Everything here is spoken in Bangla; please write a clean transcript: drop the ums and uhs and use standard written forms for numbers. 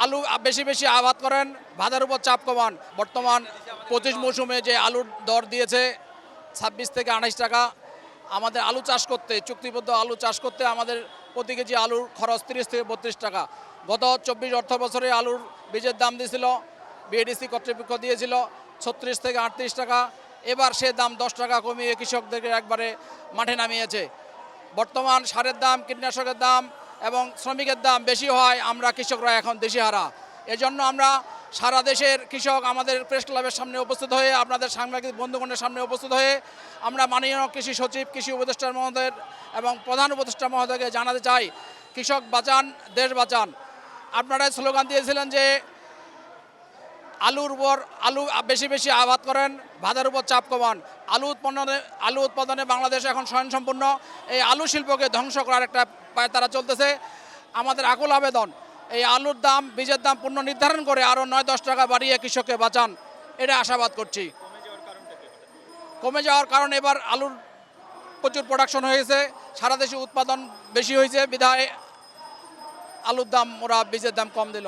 আলু বেশি বেশি আবাদ করেন, বাজারের উপর চাপ কমান। বর্তমান 25 মৌসুমে যে আলুর দর দিয়েছে 26 থেকে 28 টাকা। আমাদের আলু চাষ করতে, চুক্তিবদ্ধ আলু চাষ করতে আমাদের প্রতি কেজি আলুর খরচ 30 থেকে 32 টাকা। গত 24 অর্থ বছরে আলুর বীজের দাম দিয়েছিল, বিএডিসি কর্তৃপক্ষ দিয়েছিল 36 থেকে 38 টাকা। এবার সে দাম 10 টাকা কমিয়ে কৃষকদেরকে একবারে মাঠে নামিয়েছে। বর্তমান সারের দাম, কীটনাশকের দাম এবং শ্রমিকের দাম বেশি হয়, আমরা কৃষকরা এখন দিশেহারা। এজন্য আমরা সারা দেশের কৃষক আমাদের প্রেস ক্লাবের সামনে উপস্থিত হয়ে, আপনাদের সাংবাদিক বন্ধুগণের সামনে উপস্থিত হয়ে আমরা মাননীয় কৃষি সচিব, কৃষি উপদেষ্টা মহোদয় এবং প্রধান উপদেষ্টা মহোদয়কে জানাতে চাই, কৃষক বাঁচান, দেশ বাঁচান। আপনারা স্লোগান দিয়েছিলেন যে আলু বেশি বেশি আবাদ করেন, বাজারের উপর চাপ কমান। আলু উৎপাদনে বাংলাদেশ এখন স্বয়ংসম্পূর্ণ। এই আলু শিল্পকে ধ্বংস করার একটা পায়তারা চলতেছে। আমাদের আকুল আবেদন, এই আলুর দাম, বীজের দাম পুনর্নির্ধারণ করে আরও 9-10 টাকা বাড়িয়ে কৃষককে বাঁচান, এটা আশাবাদ করছি। কমে যাওয়ার কারণে এবার আলুর প্রচুর প্রোডাকশন হয়েছে, সারা দেশে উৎপাদন বেশি হয়েছে, বিধায় আলুর দাম ওরা বীজের দাম কম দিল।